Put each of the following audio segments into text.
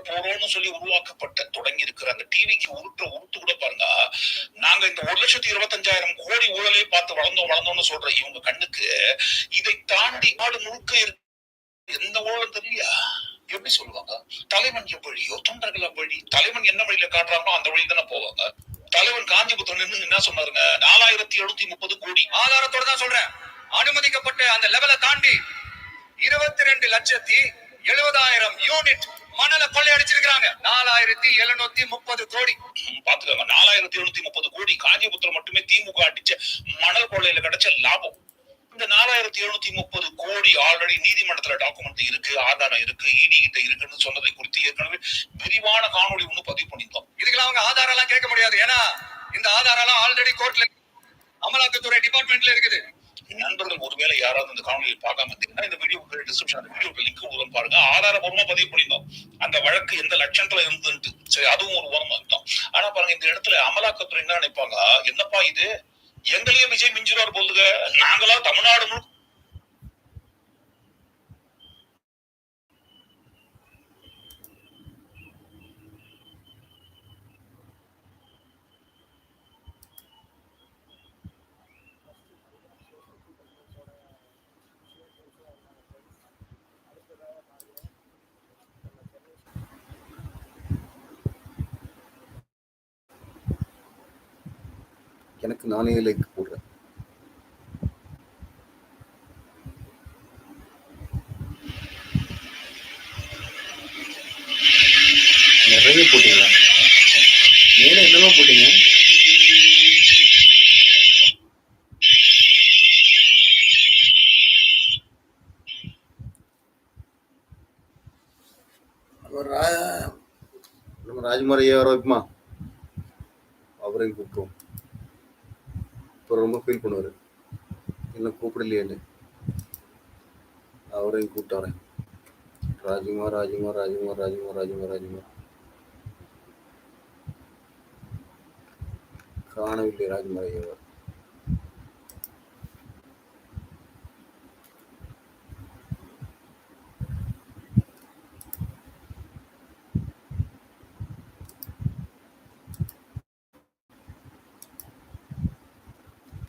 போறோம்னு சொல்லி உருவாக்கப்பட்ட தொடங்கி இருக்கிற அந்த டிவிக்கு உருட்டு கூட பாருங்க. நாங்க இந்த 1,25,000 கோடி ஊழலே பார்த்து வளர்ந்தோம்னு சொல்ற இவங்க கண்ணுக்கு இதை தாண்டி நாடு முழுக்க எந்த ஊழலும் தெரியலையா? எப்படி சொல்லுவாங்க? தலைவன் எவ்வழியோ தொண்டர்கள் அவ்வழி. தலைவன் என்ன வழியில காட்டுறாங்களோ அந்த வழி தானே போவாங்க. தலைவன் காஞ்சிபுரத்துல என்ன சொன்னாருங்க? 4,730 கோடி ஆதாரத்தோட தான் சொல்றேன். அனுமதிக்கப்பட்ட அந்த லெவலை தாண்டி 22,70,70,000 யூனிட் மணலை கொள்ளையடிச்சிருக்காங்க. 4,730 கோடி பாத்துக்கோங்க. 4,730 கோடி காஞ்சிபுரத்துல மட்டுமே திமுக அடிச்ச மணல் கொள்ளையில கிடைச்ச லாபம். இந்த 4,730 கோடி ஆல்ரெடி நீதிமன்றத்துல டாக்குமெண்ட் இருக்கு, ஆதாரம் இருக்கு, இடி கிட்ட இருக்குன்னு சொன்னதை குறித்து ஏற்கனவே விரிவான காணொலி ஒண்ணு பதிவு பண்ணியிருந்தோம். இதுக்கெல்லாம் அவங்க ஆதாரம் எல்லாம் கேட்க முடியாது. ஏன்னா இந்த ஆதாரம் எல்லாம் ஆல்ரெடி கோர்ட்ல அமலாக்கத்துறை டிபார்ட்மெண்ட்ல இருக்குது. நண்பர்கள் ஒருவேளை யாராவது இந்த காணொலியை பார்க்காம இருந்தீங்கன்னா இந்த வீடியோ டிஸ்கிரிப்ஷன் வீடியோ லிங்க் மூலம் பாருங்க. ஆதாரபூர்வமா பதிவு பண்ணியிருந்தோம் அந்த வழக்கு எந்த லட்சத்துல இருந்துட்டு. சரி, அதுவும் ஒரு உரம் தான். ஆனா பாருங்க, இந்த இடத்துல அமலாக்கத்துறை என்ன நினைப்பாங்க? என்னப்பா இது, எங்களையே விஜய் மிஞ்சிருவார் போலுங்க, நாங்களா தமிழ்நாடு முழுக்க எனக்கு நானே லைக் போடுறேன். நிறைய போட்டீங்களா? மேல என்னமா போட்டீங்க? நம்ம ராஜ்குமார் ஐயா வர வைக்குமா? அவரையும் கூப்பிடுவோம். இப்போ ரொம்ப ஃபீல் பண்ணுவார் என்ன கூப்பிடலையேன்னு. அவரையும் கூப்பிட்டு வரேன். ராஜ்குமார் ராஜ்குமார் ராஜ்குமார் ராஜ்குமார் ராஜ்குமார் ராஜ்குமார் காணவில்லை. ராஜ்குமார் ஐயா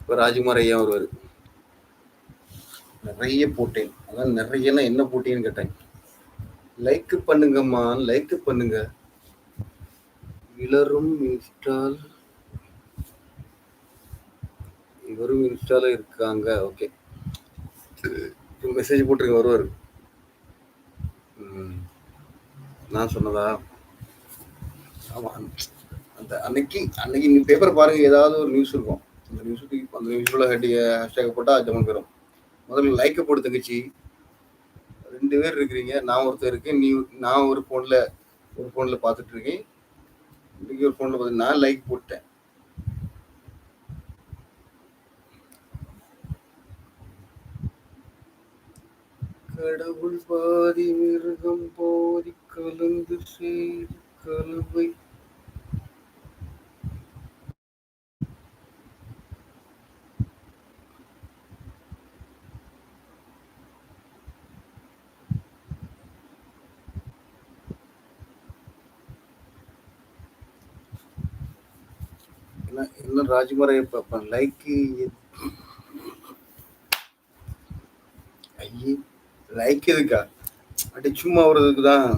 இப்போ ராஜ்குமார் ஐயா வருவார். நிறைய போட்டேன். அதான் நிறையனா என்ன போட்டேன்னு கேட்டேன். லைக் பண்ணுங்கம்மா, லைக் பண்ணுங்க. இளரும் இன்ஸ்டால், இவரும் இன்ஸ்டால இருக்காங்க. ஓகே, மெசேஜ் போட்டிருக்க வருவார். நான் சொன்னதா? ஆமா, அந்த அன்னைக்கு நீ பேப்பர் பாருங்க, ஏதாவது ஒரு நியூஸ் இருக்கும். அந்த நியூஸுள்ள ஹேஷ்டேக் போட்டால் ஜமன் பெறும். முதல்ல லைக்கை போட்டு தங்கச்சி. 2 பேர் இருக்கிறீங்க, நான் ஒருத்தர் இருக்கேன், நான் ஒரு ஃபோனில் பார்த்துட்டு இருக்கேன், இன்னைக்கு ஒரு ஃபோனில் பார்த்து நான் லைக் போட்டேன். கடவுள் பாதி மிருகம் போதி கலந்து செய்து கலவை. என்ன ராஜ்குமாரை பார்ப்பேன். லைக் எதுக்கா? அப்படி சும்மா வர்றதுக்கு தான்.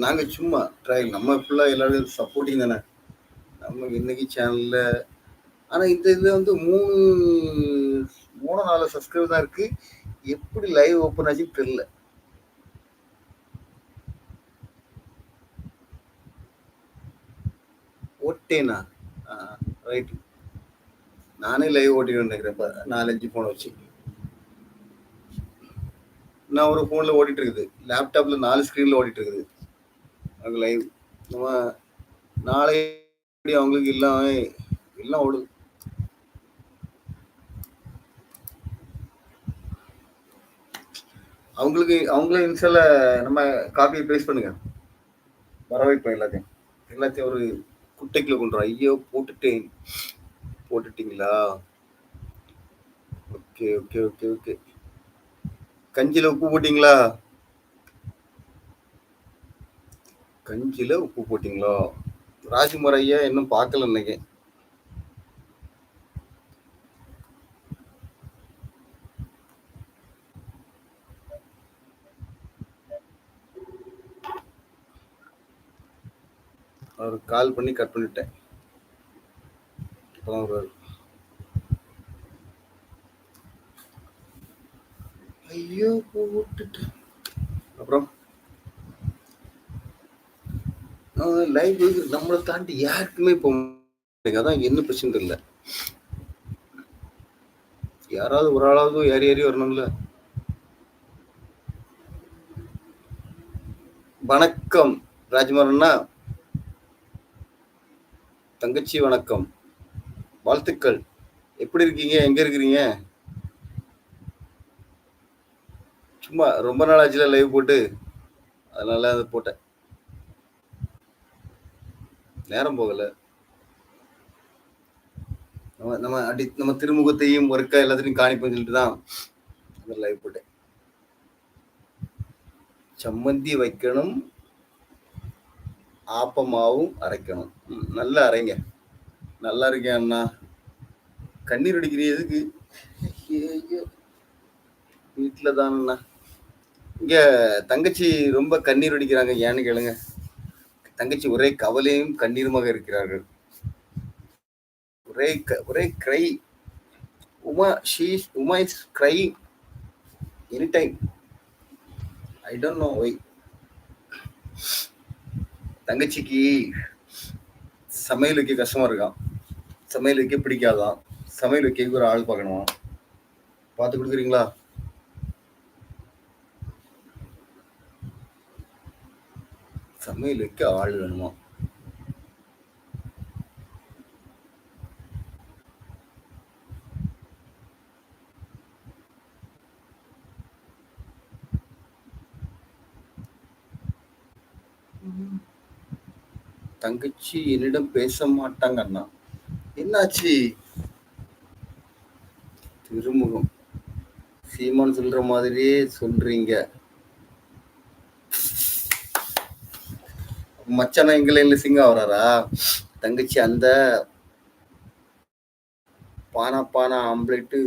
நாங்க சும்மா ட்ரையல். நம்ம ஃபுல்லாக எல்லாரும் சப்போர்ட்டிங் தானே நம்ம இன்னைக்கு சேனல்ல. ஆனால் இந்த இதில் வந்து 3-4 சப்ஸ்கிரைபர் தான் இருக்கு. எப்படி லைவ் ஓப்பன் ஆச்சுன்னு தெரியல. ஓட்டேனா? ரைட்டு. நானே லைவ் ஓட்டிட்டு நினைக்கிறேன். இப்போ 4-5 ஃபோனை வச்சு நான் ஒரு ஃபோனில் ஓடிட்டு இருக்குது. லேப்டாப்பில் 4 ஸ்க்ரீனில் ஓடிட்டு இருக்குது அங்கே லைவ். நம்ம நாளை அவங்களுக்கு எல்லாம் ஓடுது. அவங்களே இன்ஸ்டால நம்ம காப்பியை பேஸ்ட் பண்ணுங்க, வர வைப்போம். எல்லாத்தையும் ஒரு குட்டைக்குள்ள கொண்டு வரோம். ஐயோ போட்டுட்டீங்களா? Okay okay okay okay. கஞ்சியில் உப்பு போட்டிங்களா? கஞ்சில உப்பு போட்டீங்களா? ராஜ்குமார் ஐயா இன்னும் பார்க்கல இன்னைக்கு. அவருக்கு கால் பண்ணி கட் பண்ணிட்டேன். இப்பதான் வருவாரு. ஐயோ போட்டுட்டேன். அப்புறம் லைவ் நம்மளை தாண்டி யாருக்குமே போக மாட்டேங்க. அதான் என்ன பிரச்சனை தெரியல. யாராவது ஒரு ஆளாவது ஏறி ஏறி வரணும்ல. வணக்கம் ராஜ்குமார் அண்ணா, தங்கச்சி வணக்கம், வாழ்த்துக்கள். எப்படி இருக்கீங்க? எங்க இருக்கிறீங்க? சும்மா ரொம்ப நாள் ஆச்சுல லைவ் போட்டு, அதனால அதை போட்டேன். நேரம் போகல. நம்ம திருமுகத்தையும் ஒருக்கா எல்லாத்தையும் காணிப்போம் சொல்லிட்டு தான் லைவ் போட்டேன். சம்மந்தி வைக்கணும், ஆப்பமாவும் அரைக்கணும். நல்லா அரைங்க. நல்லா இருக்கேன் அண்ணா. கண்ணீர் அடிக்கிறீ எதுக்கு? வீட்டுல தான் அண்ணா. இங்க தங்கச்சி ரொம்ப கண்ணீர் அடிக்கிறாங்க, ஏன்னு கேளுங்க. தங்கச்சி ஒரே கவலையும் கண்ணீருமாக இருக்கிறார்கள். ஒரே cry. Uma is cry any time. I don't know why. தங்கச்சிக்கு சமையல் வைக்க கஷ்டமா இருக்கான், சமையல் வைக்க பிடிக்காதான், சமையல் வைக்க ஒரு ஆள் பார்க்கணுமா? பார்த்து கொடுக்குறீங்களா? சமையல் வைக்க ஆள் வேணுமா? தங்கச்சி என்னிடம் பேச மாட்டாங்க அண்ணா. என்னாச்சு? திருமுகம் சீமான் சொல்ற மாதிரியே சொல்றீங்க. மச்சானா எங்க லைன்ல சிங்கா வராரா? தங்கச்சி அந்த பானா ஆம்லேட்டு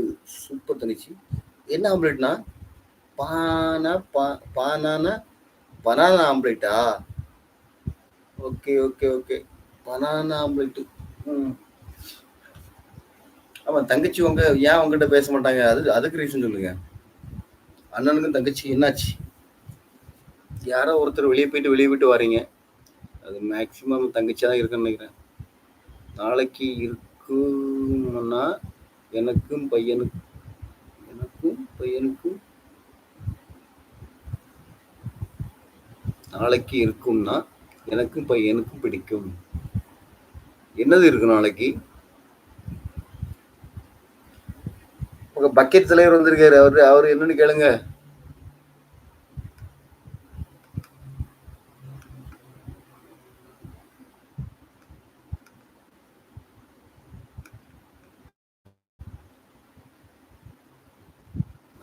சூப்பர் தங்கச்சி. என்ன ஆம்லேட்னா? பனானா ஆம்லேட்டா? Okay okay okay, banana omelette. ஆமா, தங்கச்சி ஏன் உங்ககிட்ட பேச மாட்டாங்க? அதுக்கு ரீசன் சொல்லுங்க. அண்ணனுக்கும் தங்கச்சி என்னாச்சு? யாரோ ஒருத்தர் வெளியே போயிட்டு வரீங்க. அது மேக்சிமம் தங்கச்சியா தான் இருக்குன்னு நினைக்கிறேன். நாளைக்கு இருக்கும்னா எனக்கும் பையனுக்கும் நாளைக்கு இருக்கும்னா எனக்கும் பையனுக்கும் பிடிக்கும். என்னது இருக்கு நாளைக்கு? உங்க பக்கெட் தலைவர் வந்திருக்காரு. அவரு என்னன்னு கேளுங்க.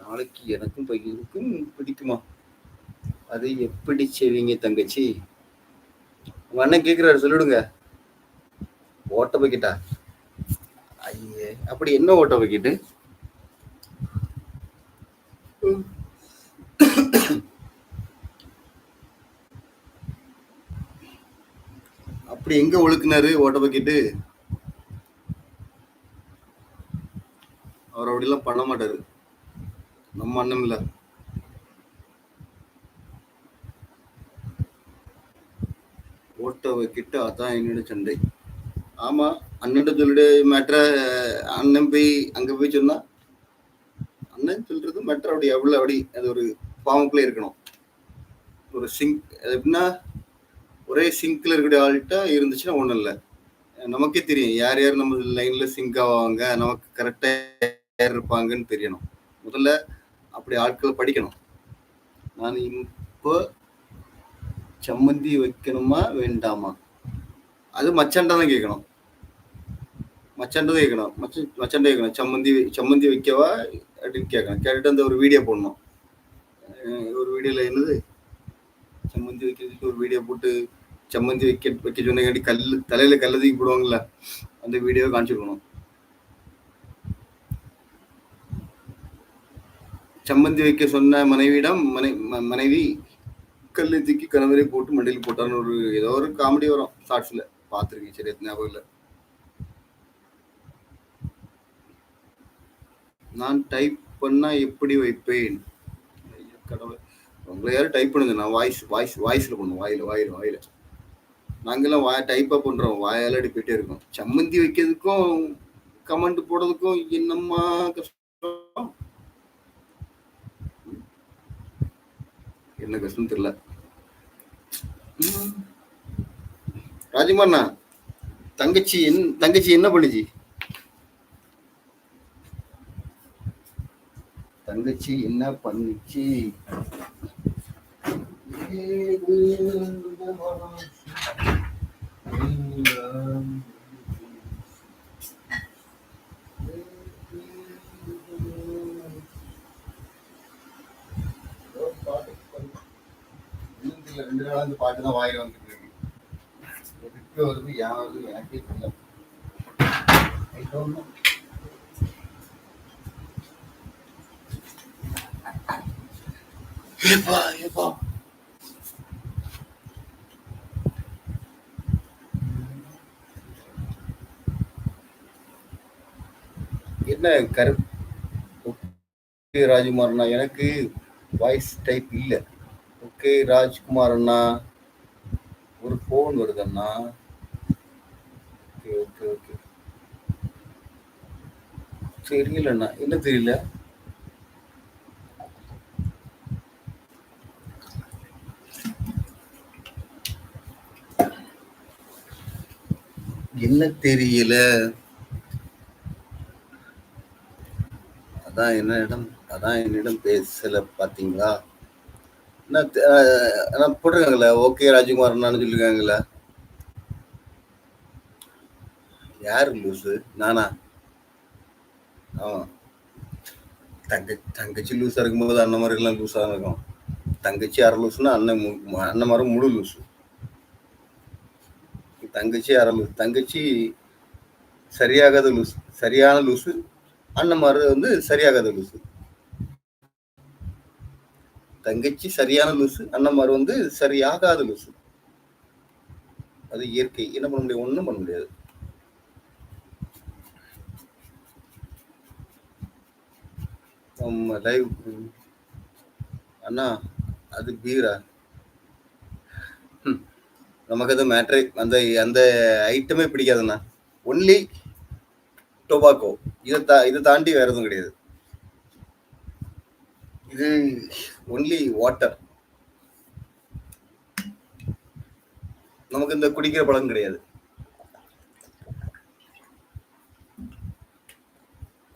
நாளைக்கு எனக்கும் பையனுக்கும் பிடிக்குமா? அதை எப்படி செய்வீங்க தங்கச்சி? உங்க அண்ணன் கேக்குறாரு, சொல்லிடுங்க. ஓட்ட பக்கெட்டா? ஐயே, அப்படி என்ன ஓட்ட பக்கெட்டு? அப்படி எங்க ஒழுக்குனாரு ஓட்ட பக்கெட்டு? அவர் அப்படிலாம் பண்ண மாட்டாரு. நம்ம அண்ணன் இல்ல. ஓட்ட வைக்கிட்டு அதான் என்னோட சண்டை. ஆமா, அண்ணன் சொல்லிட்டு மேட்ர அண்ணன் போய் அங்க போய் சொன்னா, அண்ணன் சொல்றது மேட்ரு அப்படி அது ஒரு ஃபார்முக்குள்ள இருக்கணும். ஒரு சிங்க் எப்படின்னா, ஒரே சிங்க்ல இருக்கக்கூடிய ஆள்கிட்ட இருந்துச்சுன்னா ஒண்ணும் இல்லை. நமக்கே தெரியும் யார் யார் நம்ம லைன்ல சிங்க் ஆவாங்க, நமக்கு கரெக்டா யார் இருப்பாங்கன்னு தெரியணும். முதல்ல அப்படி ஆட்களை படிக்கணும். நான் இப்போ சம்மந்தி வைக்கணுமா வேண்டாமா? அது மச்சான்டா தான் கேட்கணும். மச்சான்டா கேட்கணும். சம்மந்தி வைக்கவா அப்படின்னு கேட்கணும். கேட்டுட்டு அந்த ஒரு வீடியோ போடணும். ஒரு வீடியோல என்னது சம்மந்தி வைக்கிறதுக்கு ஒரு வீடியோ போட்டு சம்மந்தி வைக்க சொன்னங்காட்டி தலையில கல்ல தூக்கி போடுவாங்கல்ல, அந்த வீடியோ காமிச்சிருக்கணும். சம்மந்தி வைக்க சொன்ன மனைவியிடம் மனைவி கல்லு தூக்கி கணவரை போட்டு மண்டியில் போட்டான்னு ஒரு ஏதோ ஒரு காமெடி வரும் ஷார்ட்ஸ்ல, பார்த்துருக்கேன். சரி, ஞாபகம் இல்லை. நான் டைப் பண்ணா எப்படி வைப்பேன்? கடவுளை, உங்களை யாரும் டைப் பண்ணுங்க. நான் வாய்ஸ்ல பண்ணுவோம். வாயில நாங்கெல்லாம் டைப்பா பண்றோம். வாயால அடி போயிட்டே இருக்கோம். சம்மந்தி வைக்கிறதுக்கும் கமெண்ட் போடுறதுக்கும் என்னம்மா கஷ்டம், என்ன கஷ்டம் தெரியல. ராஜ்குமார்ண்ணா, தங்கச்சி என்ன பண்ணுச்சு? தங்கச்சி என்ன பண்ணுச்சு? ரெண்டு நாள் அந்த பாட்டு தான் வாயில வந்துட்டு இருக்கு. எதுக்கு வருது, ஏன் வருது எனக்கே தெரியல. என்ன கருப்பு ராஜ்குமார் அண்ணா, எனக்கு வாய்ஸ் டைப் இல்ல. ஓகே ராஜ்குமார் அண்ணா, ஒரு போன் வருது அண்ணா. ஓகே ஓகே, தெரியல அண்ணா, என்ன தெரியல. என்ன தெரியல, அதான் என்னிடம் பேசல பாத்தீங்களா? போட்டிருக்காங்களே ஓகே ராஜ்குமார் அண்ணான்னு சொல்லிருக்காங்களே. யாரு லூசு? நானா? ஆமா, தங்கச்சி லூஸா இருக்கும்போது அண்ணன் மாதிரி எல்லாம் லூஸா இருக்கும். தங்கச்சி அரை லூசுன்னா அண்ணன் மாதிரி முழு லூசு. தங்கச்சி அரை லூசு, தங்கச்சி சரியாகாத லூசு, சரியான லூசு. அண்ணன் மாதிரி சரியாகாத லூசு. தங்கச்சி சரியான லூசு, அண்ணன் மாதிரி சரியாகாத லூசு. அது இயற்கை, என்ன பண்ண முடியும்? ஒண்ணும் பண்ண முடியாது. லைவ் அண்ணா, அது பீரா? நமக்கு அது மேட்ரே, அந்த ஐட்டமே பிடிக்காதுண்ணா. ஒன்லி டொபாக்கோ, இதை தாண்டி வேற எதுவும் கிடையாது. இது ஒன்லி வாட்டர். நமக்கு இந்த குடிக்கிற பழக்கம் கிடையாது.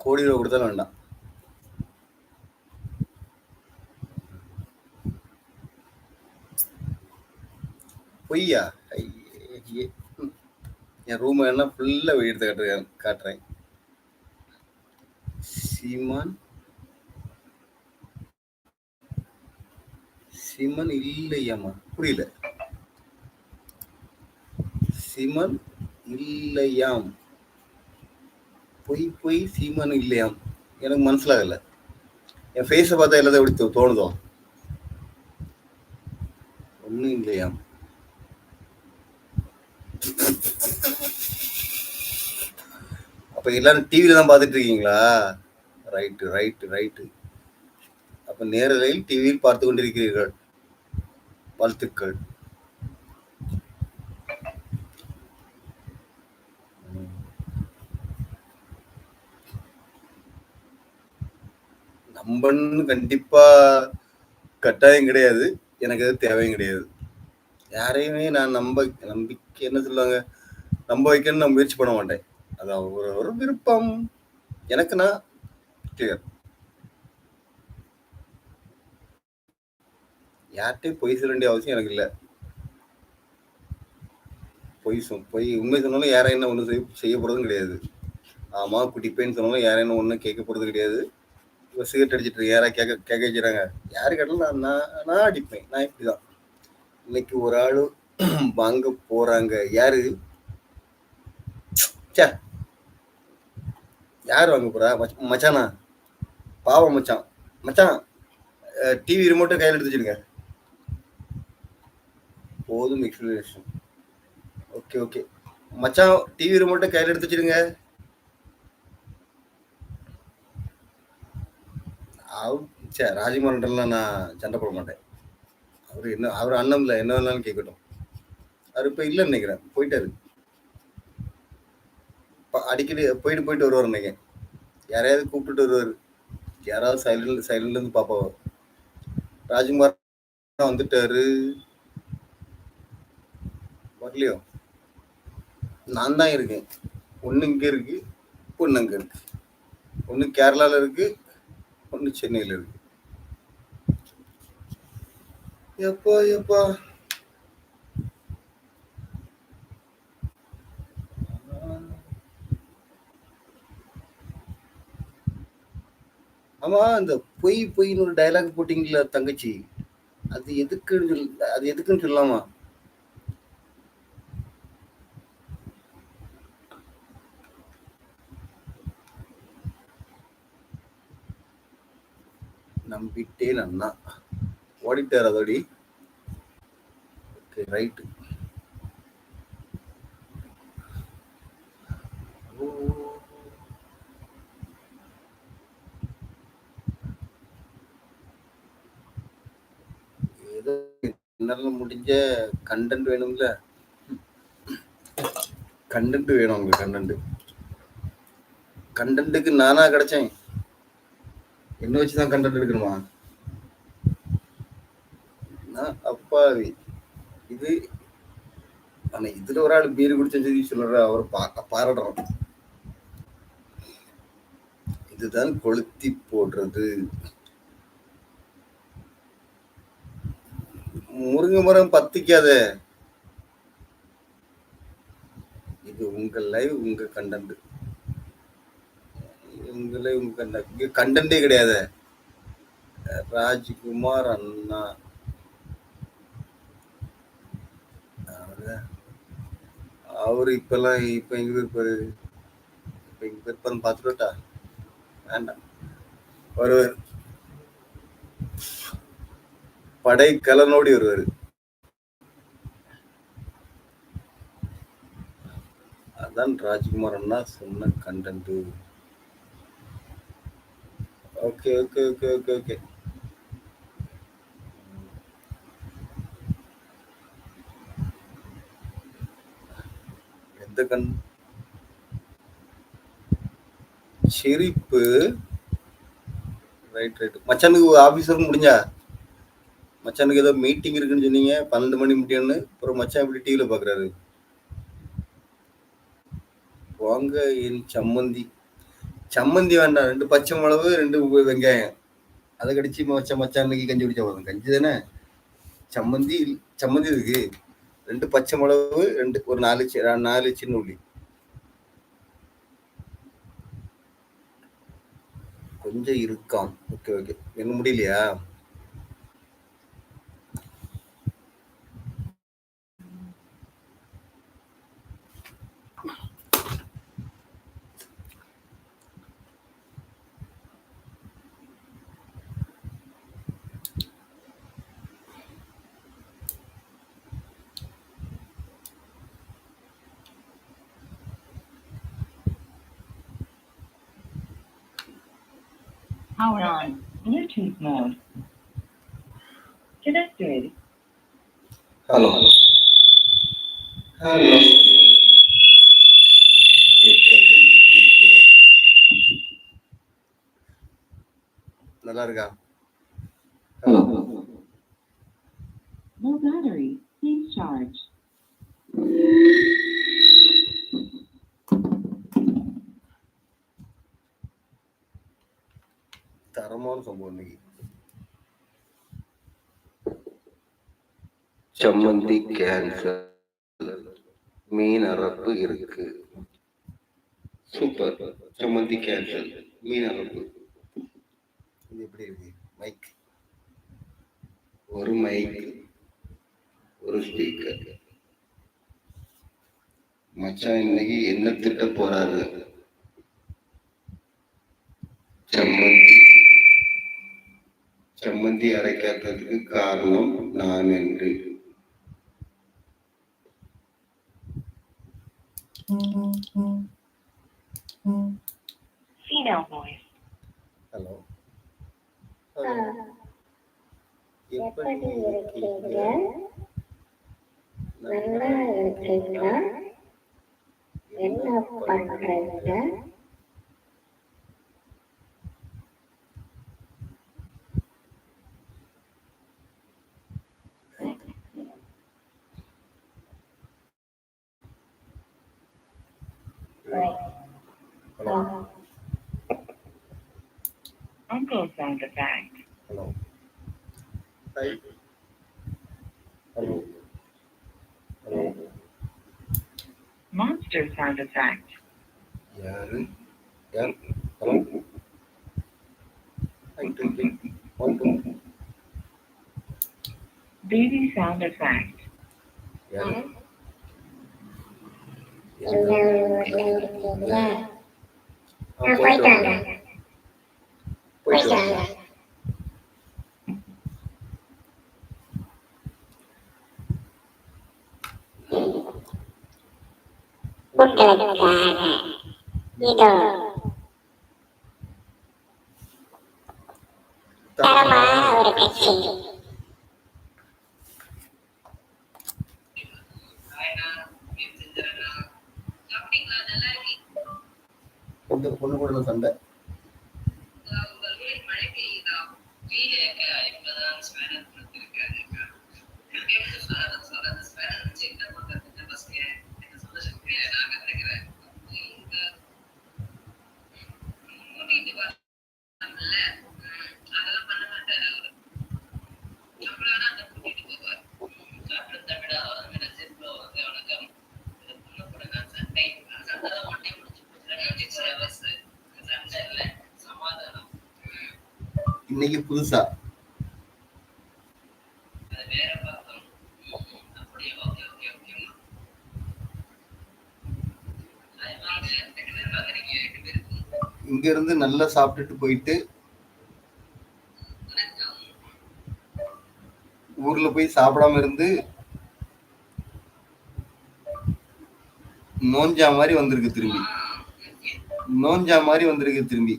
கோடி ரூபா கொடுத்தாலும் வேண்டாம். பொய்யா? என் ரூம் என்ன ஃபுல்லா எடுத்து காட்டுறேன். சிமன் இல்லையாமா? புரியல. சிமன் இல்லையாம், பொய் சீமன் இல்லையாம், எனக்கு மனசிலாகல. என் ஃபேஸ பார்த்தா எல்லாத்தையும் எப்படி தோணுதோ? ஒன்னும் இல்லையாம். அப்ப எல்லாரும் டிவில தான் பார்த்துட்டு இருக்கீங்களா? ரைட்டு. அப்ப நேரலையில் டிவியில் பார்த்து கொண்டிருக்கிறீர்கள். வாழ்த்துக்கள். நம்பன்னு கண்டிப்பா கட்டாயம் கிடையாது, எனக்கு அது தேவையும் கிடையாது. யாரையுமே நான் நம்பிக்கை என்ன சொல்லுவாங்க, நம்ப வைக்கணும்னு நான் முயற்சி பண்ண மாட்டேன். அது ஒரு விருப்பம். எனக்கு நான் கிளியர். யார்கிட்டையும் பொய் சொல்ல வேண்டிய அவசியம் எனக்கு இல்லை. பொய் உண்மை சொன்னாலும் யாரும் என்ன ஒன்றும் செய்ய போறதும் கிடையாது. ஆமா குடிப்பேன்னு சொன்னாலும் யாரும் என்ன ஒன்றும் கேட்க போறது கிடையாது. இப்போ சிகரெட் அடிச்சிட்டு யாரா கேட்க வச்சுறாங்க, யாரு கேட்டாலும் நான் அடிப்பேன். நான் இப்படிதான். இன்னைக்கு ஒரு ஆளு வாங்க போறாங்க. யாரு? ச்சே! யார் வாங்க போறா? மச்சானா? பாவம் மச்சான். மச்சான் டிவி ரிமோட்ட கையில எடுத்து வச்சிருங்க. போதும் எக்ஸ்பிளனேஷன். Okay okay. மச்சான் டிவி ரிமோட்ட கையில எடுத்து வச்சிருங்க. ராஜகுமாரன்லாம் நான் சண்டை போட மாட்டேன். அவர் அண்ணன் இல்லை, என்ன வேணாலும் கேட்கட்டும். அவர் இப்ப இல்லைன்னு நினைக்கிறேன், போயிட்டாரு. அடிக்கடி போயிட்டு போயிட்டு வருவார் நினைக்கிறேன். யாரையாவது கூப்பிட்டுட்டு வருவாரு. யாராவது சைலண்ட்ல இருந்து பாப்பாவோ. ராஜ்குமார் வந்துட்டாரு. வரலையோ? நான் தான் இருக்கேன். ஒண்ணு இங்க இருக்கு, ஒண்ணு அங்க இருக்கு. ஒண்ணு கேரளால இருக்கு, ஒண்ணு சென்னையில இருக்கு. எப்பா எப்பா. ஆமா, இந்த பொய் பொய்ன்னு ஒரு டயலாக் போட்டீங்களா தங்கச்சி, அது எதுக்குன்னு சொல்லலாமா? நம்பிட்டேன் அண்ணா ஓடிட்டார் அதோடி. Okay right. ஏதோ என்னால முடிஞ்ச கண்டென்ட் வேணும்ல. கண்டென்ட் வேணும். உங்க கண்டென்ட்டுக்கு நானா கிடைச்சேன்? என்ன வச்சுதான் கண்டென்ட் எடுக்கணுமா? அப்பாவி இது. ஆனா இதுல ஒரு ஆள் பீர் குடிச்ச சொல்லி சொல்ற, அவர் பாராடுறோம். இதுதான் கொளுத்தி போடுறது. முருங்கை மரம் பத்திக்காத. இது உங்க லைவ், உங்க கண்டென்ட். உங்க லைவ், உங்க கண்டென்ட். இங்க கண்டென்ட்டே கிடையாது. ராஜ்குமார் அண்ணா அவரு இப்ப எங்க இருப்பாரு? இப்ப எங்க இருப்பாருன்னு பாத்துட்டா வேண்டாம். வருவார், படை கலனோடி வருவாரு. அதான் ராஜ்குமார் அண்ணா சொன்ன content. Okay okay okay okay okay. எந்த சிரிப்பு? Right right. மச்சானுக்கு ஆபீஸ் ஒர்க் முடிஞ்சா? மச்சானுக்கு ஏதோ மீட்டிங் இருக்குன்னு சொன்னீங்க, 12 மணி முடியும்னு. அப்புறம் மச்சான் எப்படி டிவில பாக்குறாரு? வாங்க என் சம்மந்தி. சம்மந்தி வேண்டாம், 2 பச்சை மிளகு, 2 வெங்காயம், அதை கடிச்சு மச்சான் இன்னைக்கு கஞ்சி குடிச்சா போதும். கஞ்சி தானே. சம்மந்தி சம்மந்தி இருக்கு. 2 பச்சை மிளகு, ஒரு 4 சின்ன உள்ளி, கொஞ்சம் இருக்காம். Okay okay. என்ன முடியலையா? Power on. Bluetooth mode. Connected. Hello hello. நல்லா இருக்கா? Hello. No battery. Please charge. தரமான சம்பவம் இன்னைக்கு. சம்மந்தி கேன்சல், மீன் அரப்பு இருக்கு. சூப்பர். சம்மந்தி கேன்சல், மீன் அரப்பு. இது எப்படி இருக்கு? மைக், ஒரு மைக், ஒரு ஸ்பீக்கர். மச்சான் இன்னைக்கு என்ன திட்ட போறாரு? சம்மந்தி சம்மந்தி அரைக்காததுக்கு காரணம் நான் என்று. Female voice. ஹலோ, எப்படி இருக்கீங்க? நல்லா இருக்கீங்களா? என்ன பண்றீங்க? Hello, Uncle sound effect. Hello, hi, hello, hello, Monster sound effect. யாரு, யார், hello, hi, drinking, 1 2, Baby sound effect. யாரு, எந்த ஊர்ல இருக்கீங்க? போயிட்டு போயிட்டு வாங்க, வாங்க. போயிட்டு போயிட்டு வாங்க. வாங்க. உங்களுக்காக இதோ தரமான ஒரு கட்சி. இந்த பொண்ணு கூட தான் சண்டை. இன்னைக்கு புதுசா இங்க இருந்து நல்லா சாப்பிட்டுட்டு போயிட்டு ஊர்ல போய் சாப்பிடாம இருந்து நோஞ்சா மாதிரி வந்திருக்கு திரும்பி. நோஞ்சா மாதிரி வந்திருக்கு திரும்பி.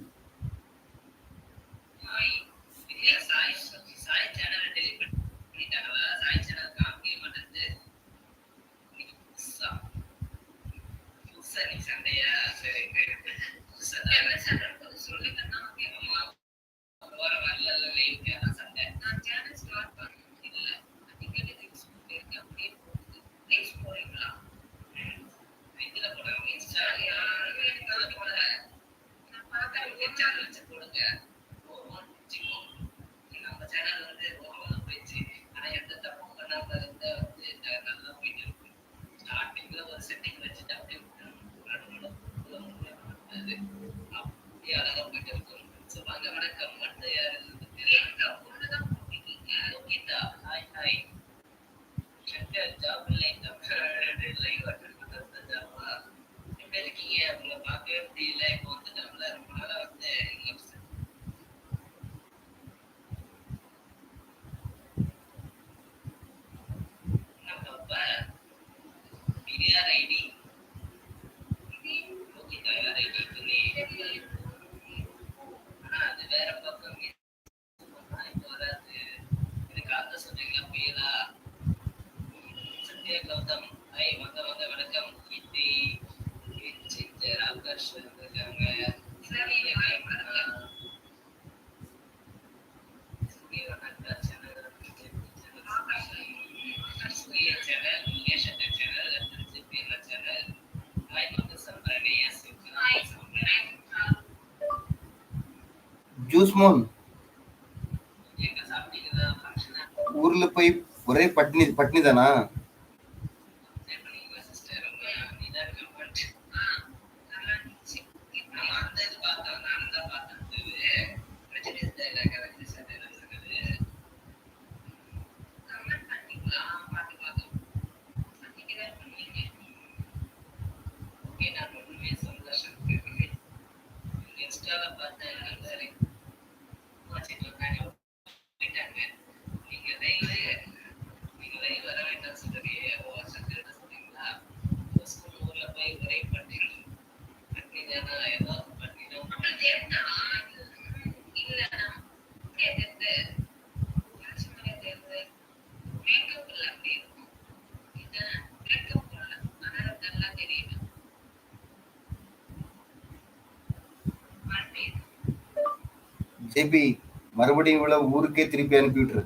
ஜூஸ்மோன் ஊர்ல போய் ஒரே பட்னி பட்னி தானா? ஜேபி மறுபடியும் இவ்வளோ ஊருக்கே திருப்பி அனுப்பி விட்டுரு.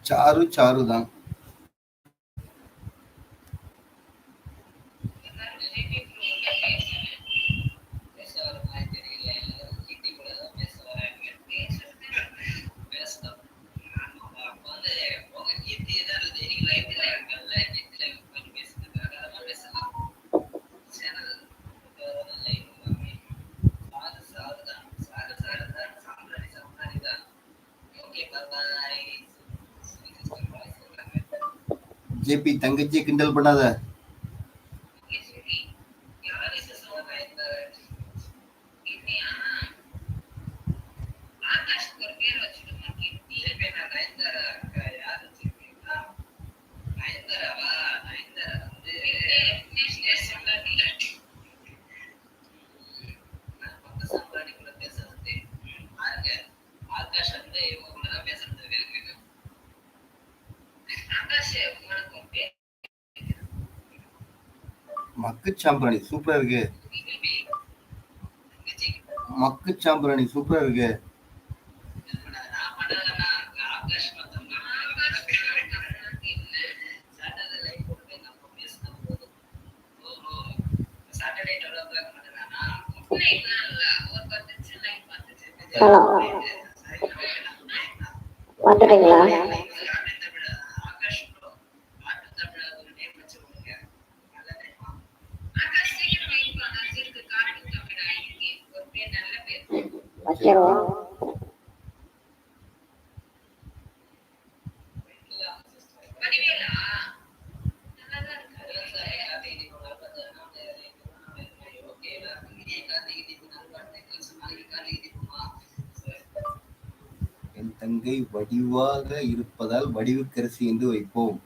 சாரு சாரு தான். ஜேபி தங்கச்சி கிண்டல் பண்ணாத. மக்கு சாம்பிராணி சூப்பரா இருக்கு. மக்கு சாம்பிராணி சூப்பரா இருக்கு. ஹலோ, வந்துட்டீங்களா? வச்சிருவோம். என் தங்கை வடிவாக இருப்பதால் வடிவுக்கரசி என்று வைப்போம்.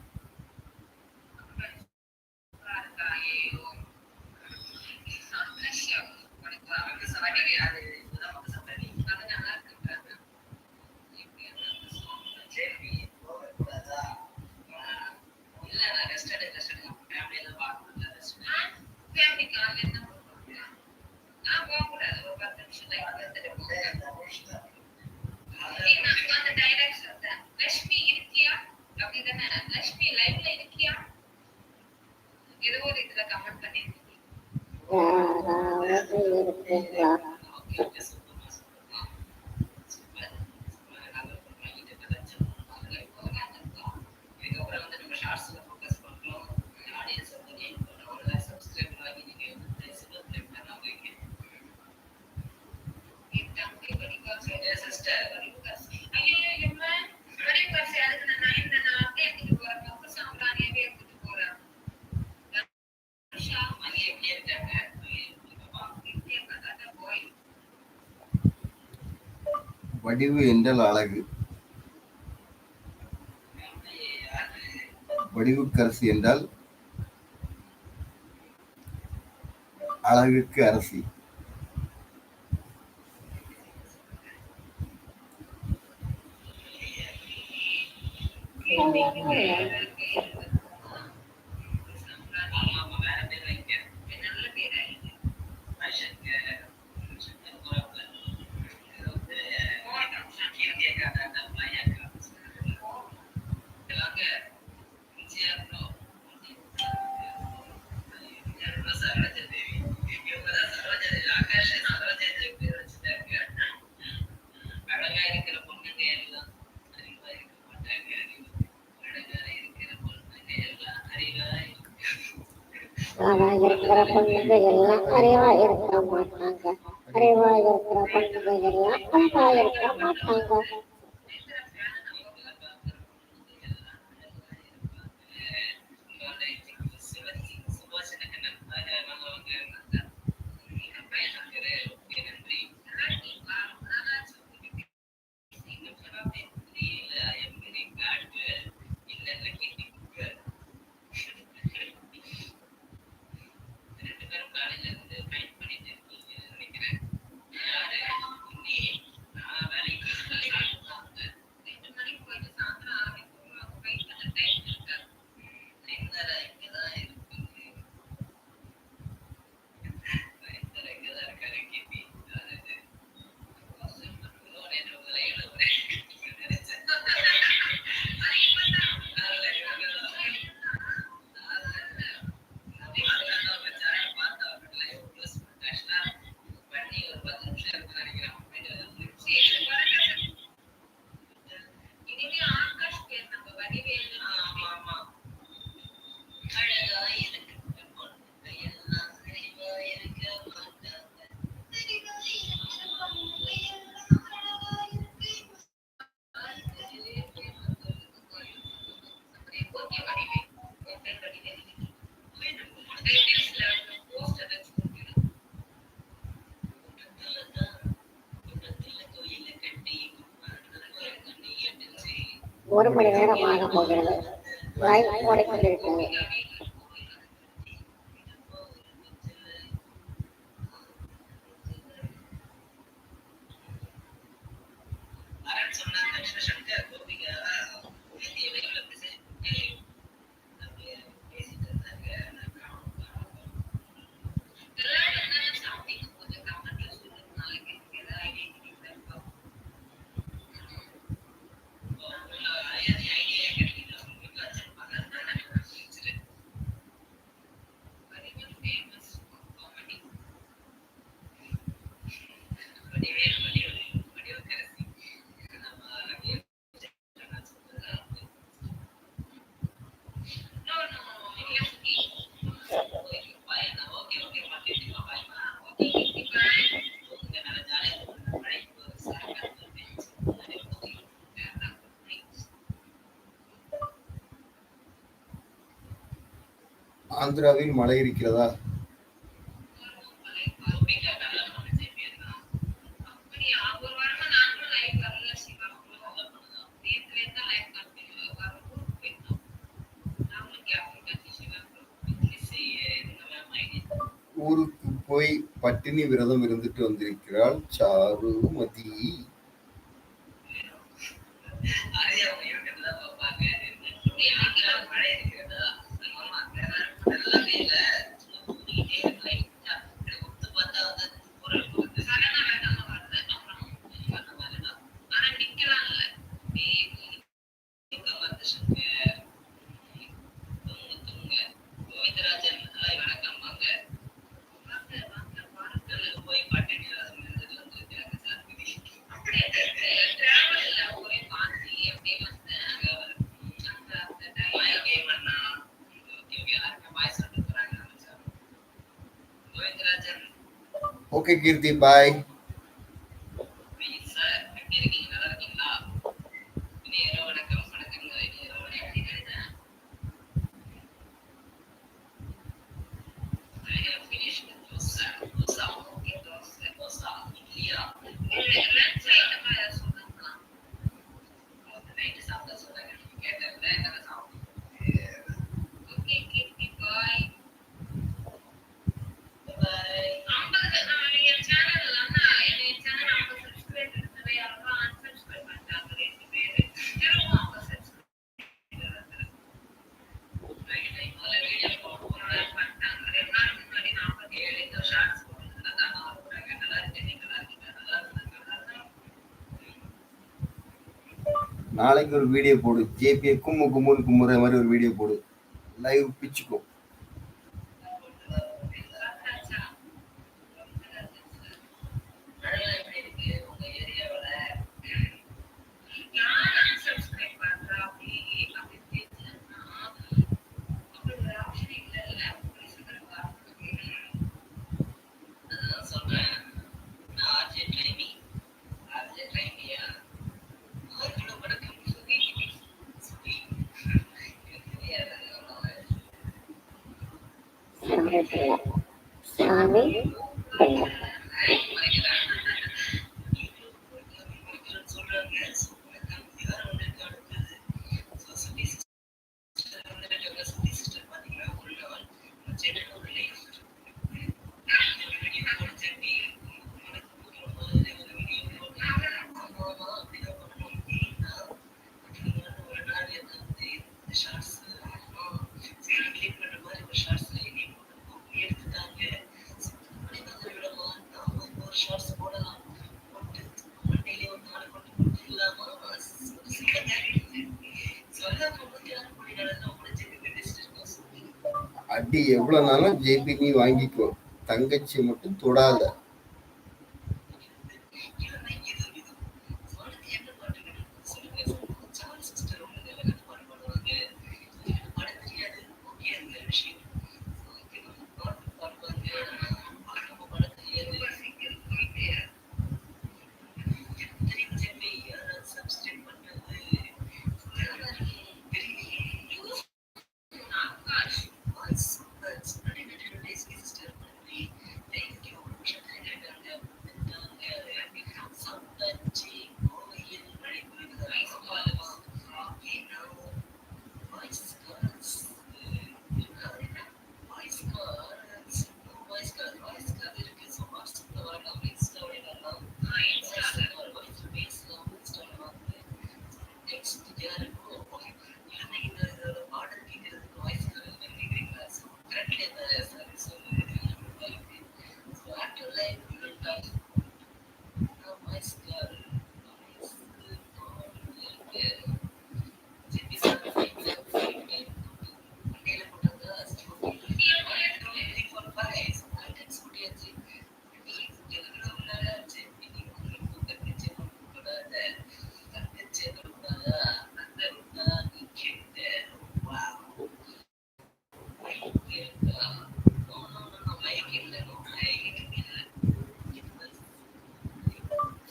யாராவது இருக்கீங்களா? வடிவு என்றால் அழகு, வடிவுக்கரசி என்றால் அழகுக்கு அரசி. அழகா இருக்கிற பொண்ணுங்க எல்லாம் அறிவா இருக்க மாட்டாங்க. அறிவா இருக்கிற பொண்ணுங்க எல்லாம் அழகா இருக்க மாட்டாங்க. ஒரு மணி நேரம் ஆக போகிறது. லைவ் ஓடிக்கொண்டிருக்கிறது. ஆந்திராவில் மழை இருக்கிறதா? ஊருக்கு போய் பட்டினி விரதம் இருந்துட்டு வந்திருக்கிறாள் சாருமதி. ஓகே கீர்த்தி, பாய். நாளைக்கு ஒரு வீடியோ போடு, ஜேபியை கும்முன்னு கும்புற மாதிரி ஒரு வீடியோ போடு, லைவ் பிச்சுக்கும். சாமி பிள்ளை. அடி எவ்வளவுனாலும் ஜேபி நீ வாங்கிக்கோ, தங்கச்சி மட்டும் தொடாத.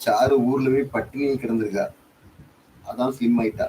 சாரு ஊர்ல போய் பட்டினி கிடந்திருக்கா, அதான் ஸ்லிம் ஆயிட்டா.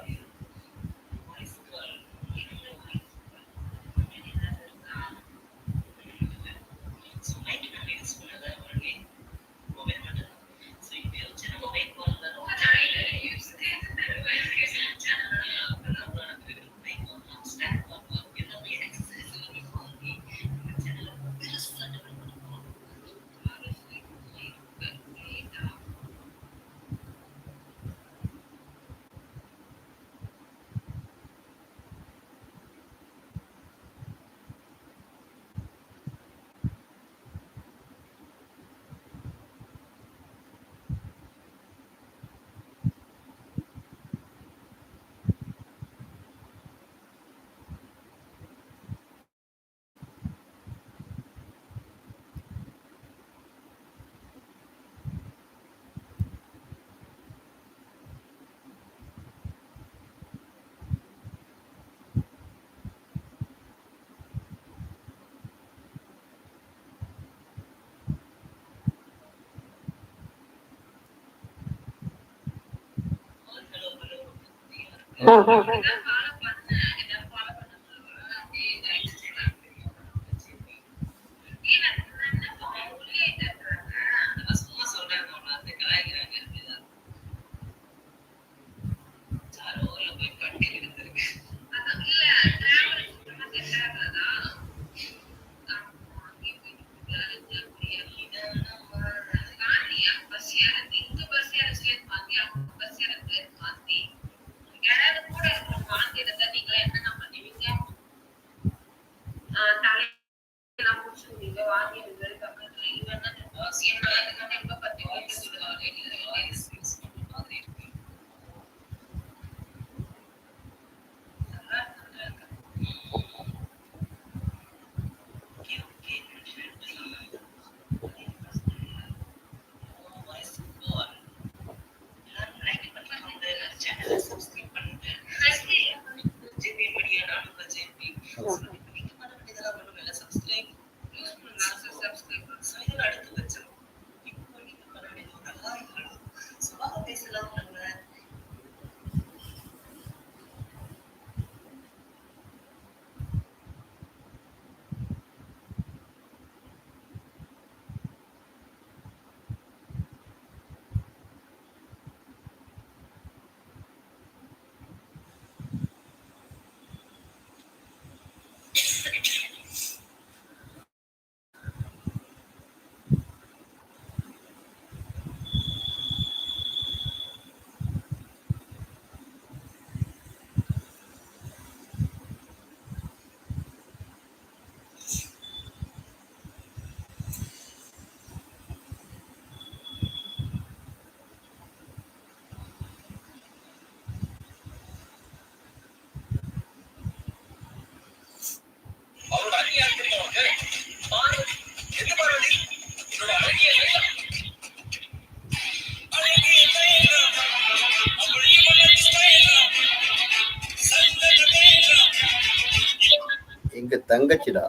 தங்கச்சிடா.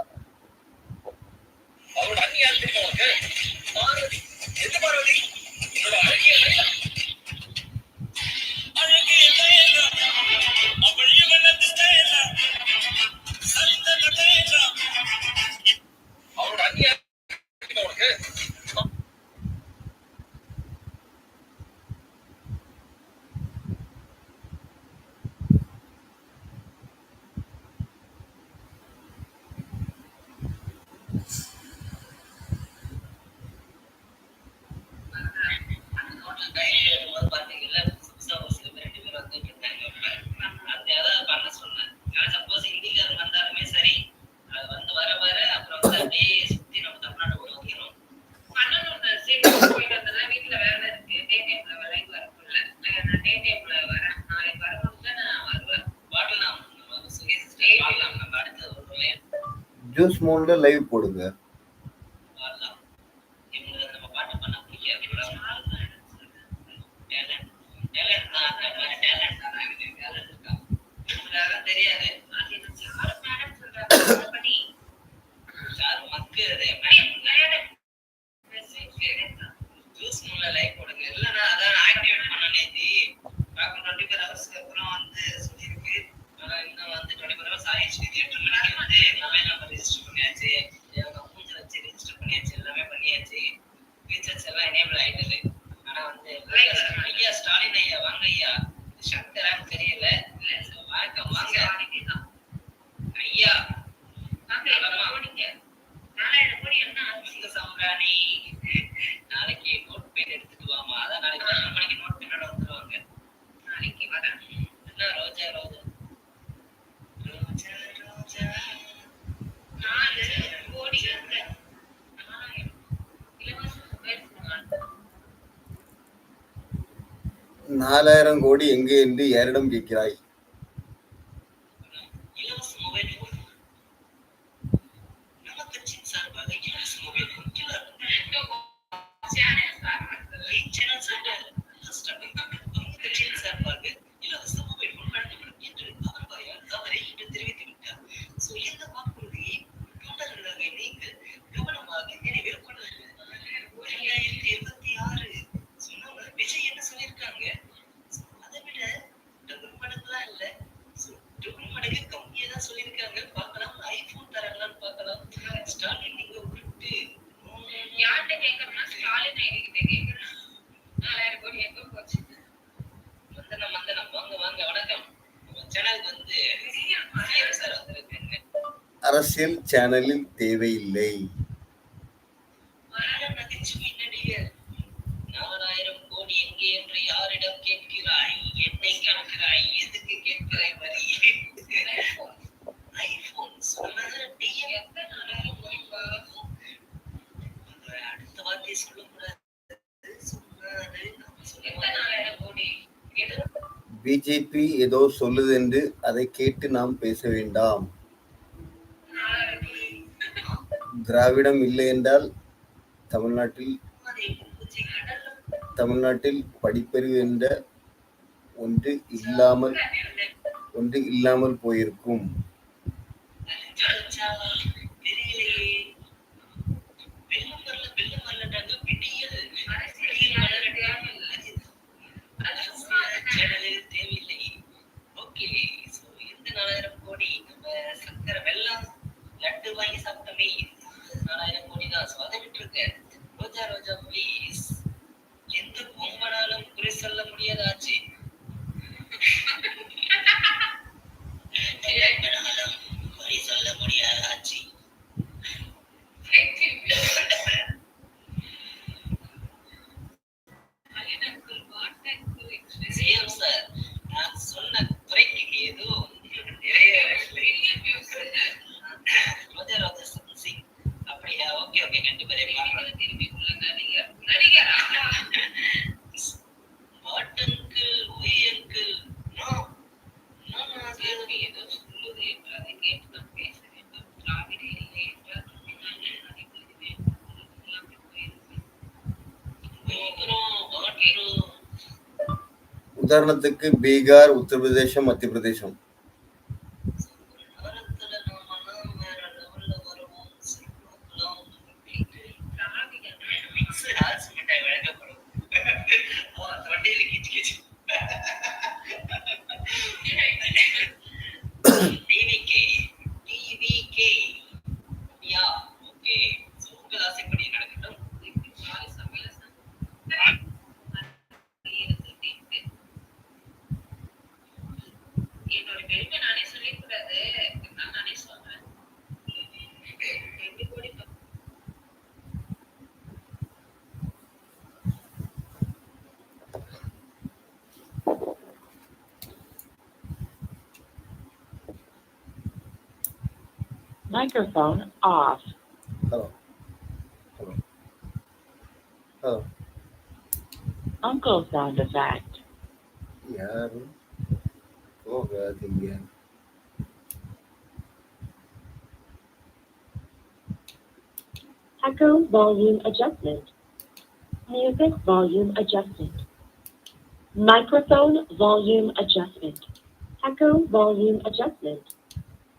அவரோட அண்ணி யாரு தெரியுமா உனக்கு? பார்வதி. எந்த பார்வதி? என்னோட அழகிய லைலா. அழகிய லைலா. அவள் இவனது லைலா. சந்தன லைலா. அவரோட அண்ணி யாரு தெரியுமா உனக்கு? ஜூஸ் மோட்ல லைவ் போடுங்க. $4,000 கோடி எங்கே என்று யாரிடம் கேட்கிறாய்? அரசியல் சேனலில் தேவையில்லை. பிஜேபி ஏதோ சொல்லுது என்று அதை கேட்டு நாம் பேச வேண்டாம். திராவிடம் இல்லை என்றால் தமிழ்நாட்டில் படிப்பறிவு என்ற ஒன்று இல்லாமல் போயிருக்கும். உதாரணத்துக்கு பீகார், உத்தரப்பிரதேசம், மத்திய பிரதேசம். ஓகே, உங்க ஆசைப்படி நடக்கட்டும். என்னோட பெருமை நானே சொல்லிக்கூடாது, நானே சொல்றேன். Microphone off. Hello hello hello Uncle sound effect. யாரு போகாதீங்க. Echo volume adjustment. Music volume adjustment. Microphone volume adjustment. Echo volume adjustment.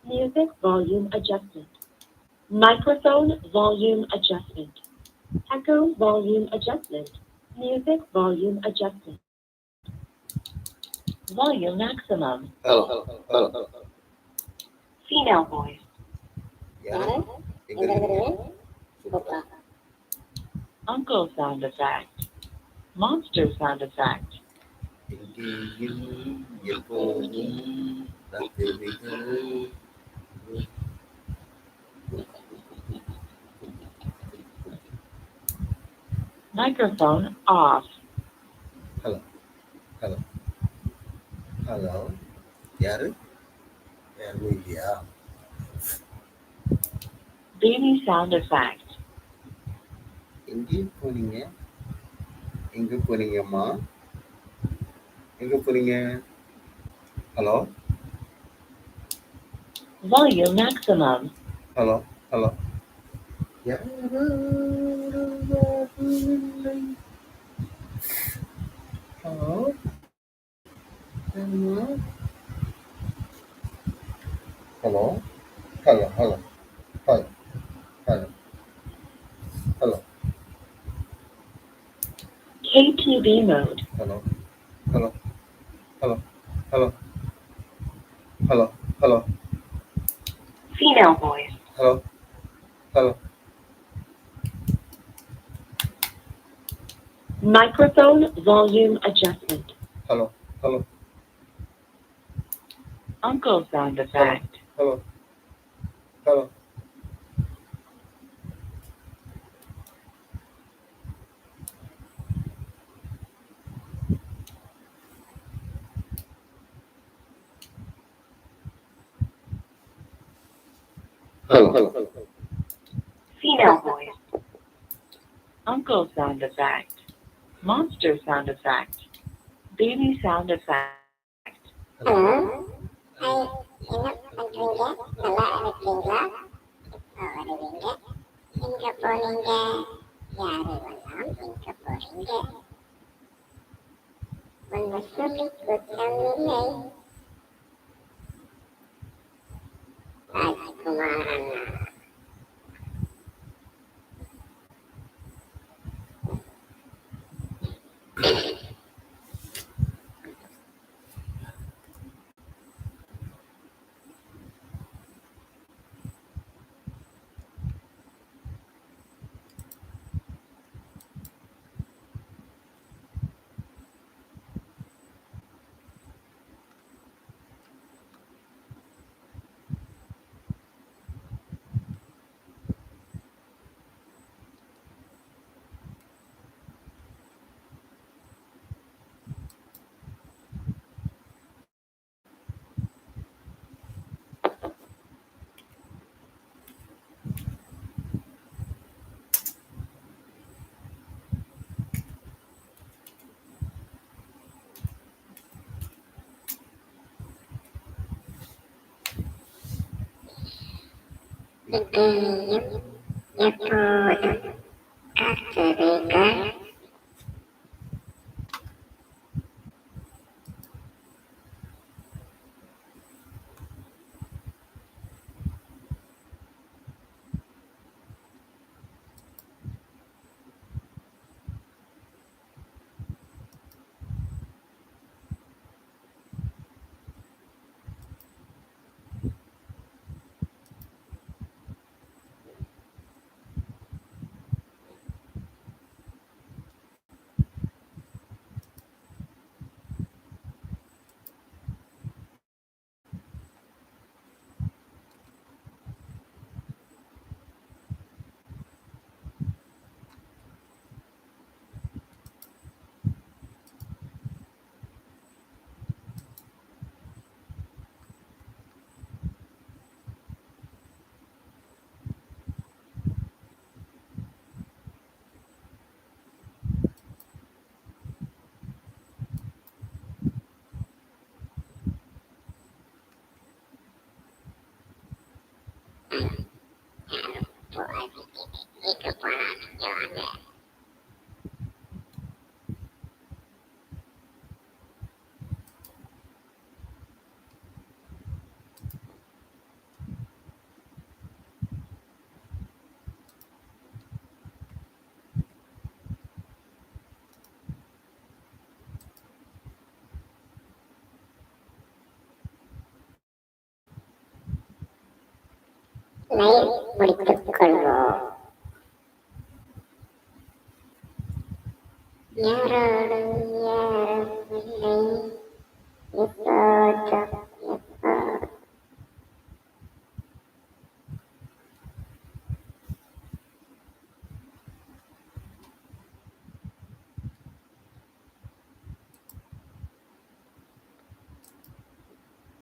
Music volume adjustment. Microphone volume adjustment. Echo volume adjustment. Music volume adjustment. Volume maximum. Hello hello Female voice. யாரு எங்க இருக்கீங்க? சூப்பரா. Uncle sound effect. Monster sound effect. எங்கேயும் எப்போதும் ராத்திரிகள். Microphone off. Hello hello hello யாரு யாருமே இல்லையா? Baby sound effect. எங்கே போனீங்க? எங்க போனீங்கம்மா? எங்க போனீங்க? Hello Volume maximum. Hello hello யாரும் இல்லை. ஹலோ அம்மா. Hello hello hello hello hello hello KTV mode. Hello hello hello hello hello hello Female voice. Hello hello Microphone volume adjustment. Hello hello Uncle sound effect. Hello hello hello hello Female voice. Uncle sound effect. Monster sound effect. Baby sound effect. Hello hi, என்ன பண்றீங்க? நல்லா இருக்கீங்களா? எப்போ வருவீங்க? எங்க போனீங்க? யாரெல்லாம் எங்க போறீங்க? ஒன்னு சொல்லி குத்தமில்லை. ராஜ்குமார் அண்ணா. எங்கேயும் எப்போதும் காத்திருங்கள். கேட்க போறான். இங்க வாங்க. லைவ் முடித்துக் கொள்வோம். யாரோடு